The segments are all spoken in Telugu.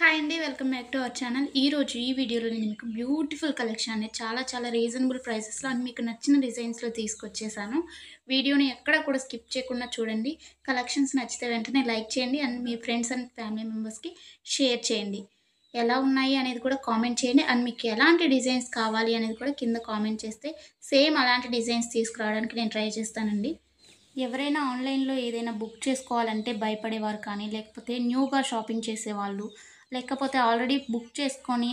హాయ్ అండి. Welcome back to our channel. ఈరోజు ఈ వీడియోలో నేను మీకు బ్యూటిఫుల్ కలెక్షన్ అనేది చాలా రీజనబుల్ ప్రైసెస్‌లో అండ్ మీకు నచ్చిన డిజైన్స్‌లో తీసుకొచ్చేసాను. వీడియోని ఎక్కడ కూడా స్కిప్ చేయకుండా చూడండి. కలెక్షన్స్ నచ్చితే వెంటనే లైక్ చేయండి and me friends and family మెంబర్స్‌కి షేర్ చేయండి. ఎలా ఉన్నాయి అనేది కూడా కామెంట్ చేయండి. అండ్ మీకు ఎలాంటి డిజైన్స్ కావాలి అనేది కూడా కింద కామెంట్ చేస్తే సేమ్ అలాంటి డిజైన్స్ తీసుకురావడానికి నేను ట్రై చేస్తానండి. ఎవరైనా ఆన్‌లైన్‌లో ఏదైనా బుక్ చేసుకోవాలంటే భయపడేవారు కానీ, లేకపోతే న్యూగా షాపింగ్ చేసేవాళ్ళు, లేకపోతే ఆల్రెడీ బుక్ చేసుకొని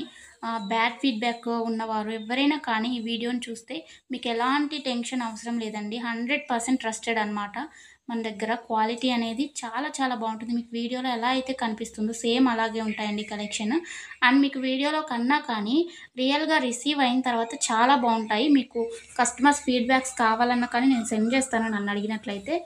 బ్యాడ్ ఫీడ్‌బ్యాక్ ఉన్నవారు ఎవ్వరైనా కానీ ఈ వీడియోని చూస్తే మీకు ఎలాంటి టెన్షన్ అవసరం లేదండి. 100% ట్రస్టెడ్ అనమాట. మన దగ్గర క్వాలిటీ అనేది చాలా బావుంటుంది. మీకు వీడియోలో ఎలా అయితే కనిపిస్తుందో సేమ్ అలాగే ఉంటాయండి కలెక్షన్. అండ్ మీకు వీడియోలో కన్నా కానీ రియల్‌గా రిసీవ్ అయిన తర్వాత చాలా బావుంటాయి. మీకు కస్టమర్స్ ఫీడ్‌బ్యాక్స్ కావాలన్నా కానీ నేను సెండ్ చేస్తాను నన్ను అడిగినట్లయితే.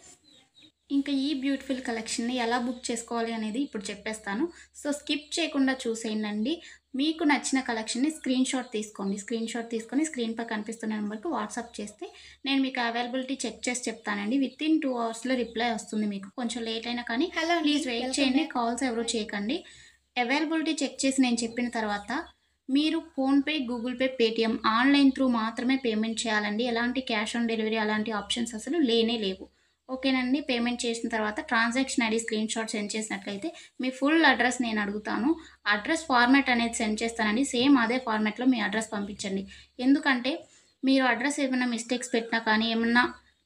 ఇంకా ఈ బ్యూటిఫుల్ కలెక్షన్‌ని ఎలా బుక్ చేసుకోవాలి అనేది ఇప్పుడు చెప్పేస్తాను. సో, స్కిప్ చేయకుండా చూసేయండండి. మీకు నచ్చిన కలెక్షన్‌ని స్క్రీన్‌షాట్ తీసుకోండి. స్క్రీన్‌షాట్ తీసుకొని స్క్రీన్‌పై కనిపిస్తున్న నెంబర్‌కి వాట్సాప్ చేస్తే నేను మీకు అవైలబిలిటీ చెక్ చేసి చెప్తానండి. వితిన్ 2 అవర్స్‌లో రిప్లై వస్తుంది మీకు. కొంచెం లేట్ అయినా కానీ హలో అండి. ప్లీజ్ వెయిట్ వెల్కమ్ చేయండి. బ్యాక్. కాల్స్ ఎవరు చేయకండి. అవైలబిలిటీ చెక్ చేసి నేను చెప్పిన తర్వాత మీరు PhonePe, Google pay, Paytm online through మాత్రమే పేమెంట్ చేయాలండి. ఎలాంటి క్యాష్ ఆన్ డెలివరీ అలాంటి ఆప్షన్స్ అసలు లేనే లేవు. ఓకేనండి. పేమెంట్ చేసిన తర్వాత ట్రాన్సాక్షన్ ఐడీ స్క్రీన్‌షాట్ సెండ్ చేసినట్లయితే మీ ఫుల్ అడ్రస్ నేను అడుగుతాను. అడ్రస్ ఫార్మాట్ అనేది సెండ్ చేస్తానండి. సేమ్ అదే ఫార్మాట్‌లో మీ అడ్రస్ పంపించండి. ఎందుకంటే మీరు అడ్రస్ ఏమైనా మిస్టేక్స్ పెట్టినా కానీ, ఏమన్నా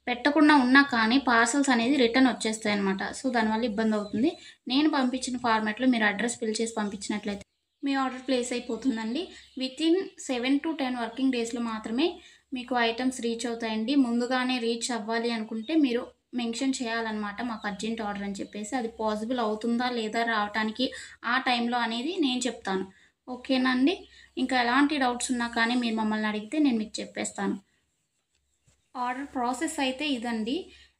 పెట్టకుండా ఉన్నా కానీ పార్సెల్స్ అనేది రిటర్న్ వచ్చేస్తాయన్నమాట. సో, దానివల్ల ఇబ్బందవుతుంది. నేను పంపించిన ఫార్మాట్‌లో మీరు అడ్రస్ ఫిల్ చేసి పంపించినట్లయితే మీ ఆర్డర్ ప్లేస్ అయిపోతుందండి. వితిన్ 7-10 వర్కింగ్ డేస్‌లో మాత్రమే మీకు ఐటెమ్స్ రీచ్ అవుతాయండి. ముందుగానే రీచ్ అవ్వాలి అనుకుంటే మీరు మెన్షన్ చేయాలన్నమాట. మాకు అర్జెంట్ ఆర్డర్ అని చెప్పేసి. అది పాసిబుల్ అవుతుందా లేదా రావటానికి ఆ టైంలో అనేది నేను చెప్తాను. ఓకేనా అండి? ఇంకా ఎలాంటి డౌట్స్ ఉన్నా కానీ మీరు మమ్మల్ని అడిగితే నేను మీకు చెప్పేస్తాను. ఆర్డర్ ప్రాసెస్ అయితే ఇదండి.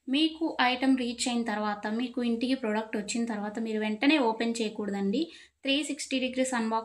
మీకు ఐటెమ్ రీచ్ అయిన తర్వాత, మీకు ఇంటికి ప్రొడక్ట్ వచ్చిన తర్వాత మీరు వెంటనే ఓపెన్ చేయకూడదండి. 360 డిగ్రీస్ అన్బాక్స్